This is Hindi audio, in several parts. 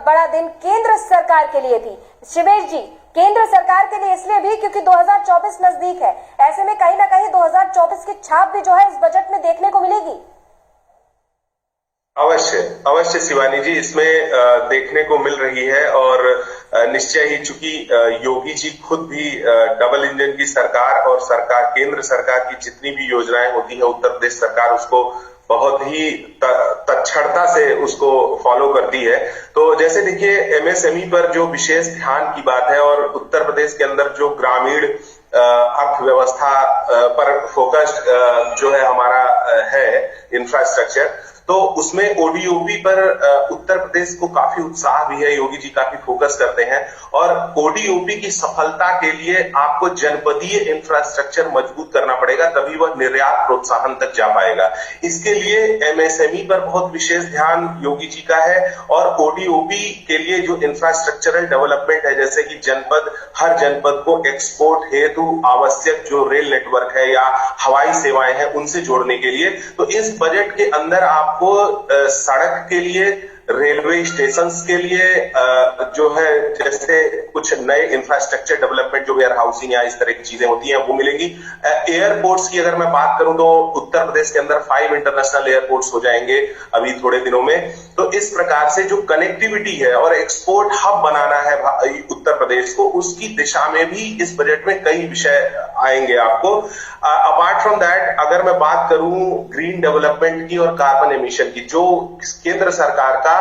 बड़ा दिन केंद्र सरकार के लिए थी। शिवेश जी, केंद्र सरकार के लिए इसलिए भी क्योंकि 2024 नजदीक है, ऐसे में कहीं ना कहीं 2024 की छाप भी जो है इस बजट में देखने को मिलेगी। अवश्य अवश्य शिवानी जी, इसमें देखने को मिल रही है और निश्चय ही, चूंकि योगी जी खुद भी डबल इंजन की सरकार और केंद्र सरकार की जितनी भी योजनाएं होती है, उत्तर प्रदेश सरकार उसको बहुत ही तत्परता से उसको फॉलो करती है। तो जैसे देखिए, एमएसएमई पर जो विशेष ध्यान की बात है और उत्तर प्रदेश के अंदर जो ग्रामीण अर्थव्यवस्था पर फोकस्ड जो है हमारा है इंफ्रास्ट्रक्चर, तो उसमें ओडीओपी पर उत्तर प्रदेश को काफी उत्साह भी है। योगी जी काफी फोकस करते हैं और ओडीओपी की सफलता के लिए आपको जनपदीय इंफ्रास्ट्रक्चर मजबूत करना पड़ेगा, तभी वह निर्यात प्रोत्साहन तक जा पाएगा। इसके लिए एमएसएमई पर बहुत विशेष ध्यान योगी जी का है और ओडीओपी के लिए जो इंफ्रास्ट्रक्चरल डेवलपमेंट है, जैसे कि हर जनपद को एक्सपोर्ट हेतु आवश्यक जो रेल नेटवर्क है या हवाई सेवाएं हैं उनसे जोड़ने के लिए, तो इस बजट के अंदर आपको सड़क के लिए, रेलवे स्टेशन के लिए जो है जैसे कुछ नए इंफ्रास्ट्रक्चर डेवलपमेंट, जो वेयर हाउसिंग या इस तरह की चीजें होती हैं वो मिलेंगी। एयरपोर्ट्स की अगर मैं बात करूं तो उत्तर प्रदेश के अंदर 5 इंटरनेशनल एयरपोर्ट्स हो जाएंगे अभी थोड़े दिनों में। तो इस प्रकार से जो कनेक्टिविटी है और एक्सपोर्ट हब बनाना है उत्तर प्रदेश को, उसकी दिशा में भी इस बजट में कई विषय आएंगे आपको। अपार्ट फ्रॉम दैट, अगर मैं बात करूं ग्रीन डेवलपमेंट की और कार्बन एमिशन की, जो केंद्र सरकार का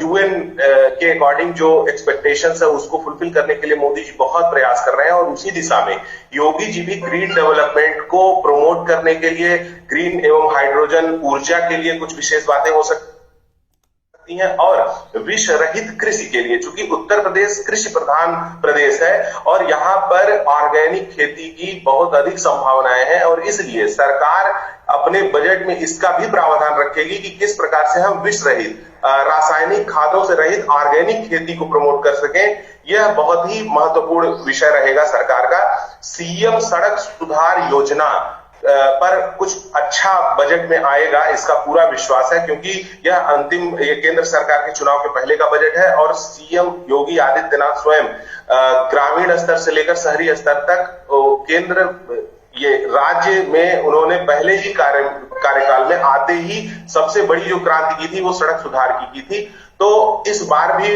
यूएन के अकॉर्डिंग जो एक्सपेक्टेशंस है उसको फुलफिल करने के लिए मोदी जी बहुत प्रयास कर रहे हैं और उसी दिशा में योगी जी भी ग्रीन डेवलपमेंट को प्रमोट करने के लिए, ग्रीन एवं हाइड्रोजन ऊर्जा के लिए कुछ विशेष बातें हो सकती हैं और विष रहित कृषि के लिए, चूंकि उत्तर प्रदेश कृषि प्रधान प्रदेश है और यहाँ पर ऑर्गेनिक खेती की बहुत अधिक संभावनाएं हैं और इसलिए सरकार अपने बजट में इसका भी प्रावधान रखेगी कि किस प्रकार से हम विष रहित, रासायनिक खादों से रहित ऑर्गेनिक खेती को प्रमोट कर सकें। यह बहुत ही महत्वपूर्ण विषय रहेगा सरकार का। सीएम सड़क सुधार योजना पर कुछ अच्छा बजट में आएगा, इसका पूरा विश्वास है, क्योंकि ये केंद्र सरकार के चुनाव के पहले का बजट है और सीएम योगी आदित्यनाथ स्वयं ग्रामीण स्तर से लेकर शहरी स्तर तक ये राज्य में उन्होंने पहले ही कार्यकाल में आते ही सबसे बड़ी जो क्रांति की थी वो सड़क सुधार की थी। तो इस बार भी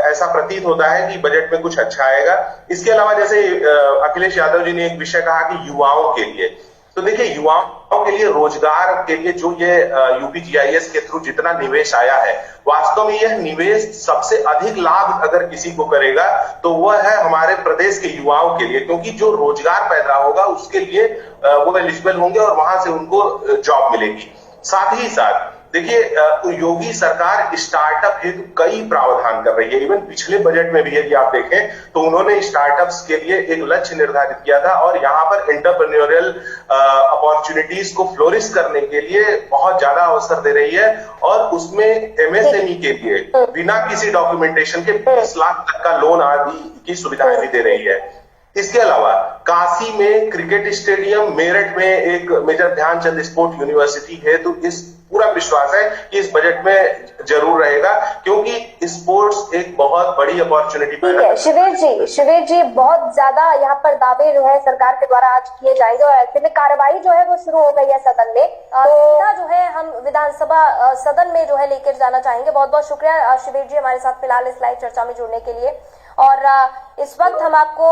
ऐसा प्रतीत होता है कि बजट में कुछ अच्छा आएगा। इसके अलावा जैसे अखिलेश यादव जी ने एक विषय कहा कि युवाओं के लिए, तो देखिए युवाओं के लिए रोजगार के लिए जो ये यूपीजीआईएस के थ्रू जितना निवेश आया है, वास्तव में यह निवेश सबसे अधिक लाभ अगर किसी को करेगा तो वह है हमारे प्रदेश के युवाओं के लिए, क्योंकि जो रोजगार पैदा होगा उसके लिए वो एलिजिबल होंगे और वहां से उनको जॉब मिलेगी। साथ ही साथ देखिए, योगी सरकार स्टार्टअप हेतु कई प्रावधान कर रही है। इवन पिछले बजट में भी यदि आप देखें तो उन्होंने स्टार्टअप्स के लिए एक लक्ष्य निर्धारित किया था और यहाँ पर एंटरप्रेन्योरियल अपॉर्चुनिटीज को फ्लोरिश करने के लिए बहुत ज्यादा अवसर दे रही है और उसमें एमएसएमई के लिए बिना किसी डॉक्यूमेंटेशन के 20 लाख तक का लोन आदि की सुविधाएं भी दे रही है। इसके अलावा काशी में क्रिकेट स्टेडियम, मेरठ में एक मेजर ध्यानचंद स्पोर्ट यूनिवर्सिटी है, तो इस पूरा विश्वास है कि इस बजट में जरूर रहेगा, क्योंकि स्पोर्ट्स एक बहुत बड़ी अपॉर्चुनिटी पैदा करता है। शिवेश जी, बहुत ज्यादा यहाँ पर दावे जो है सरकार के द्वारा आज किए जाएंगे और ऐसे में कार्रवाई जो है वो शुरू हो गई है सदन में। सीधा जो है हम विधानसभा सदन में जो है लेकर जाना चाहेंगे। बहुत बहुत शुक्रिया शिवेश जी हमारे साथ फिलहाल इस लाइव चर्चा में जुड़ने के लिए। और इस वक्त हम आपको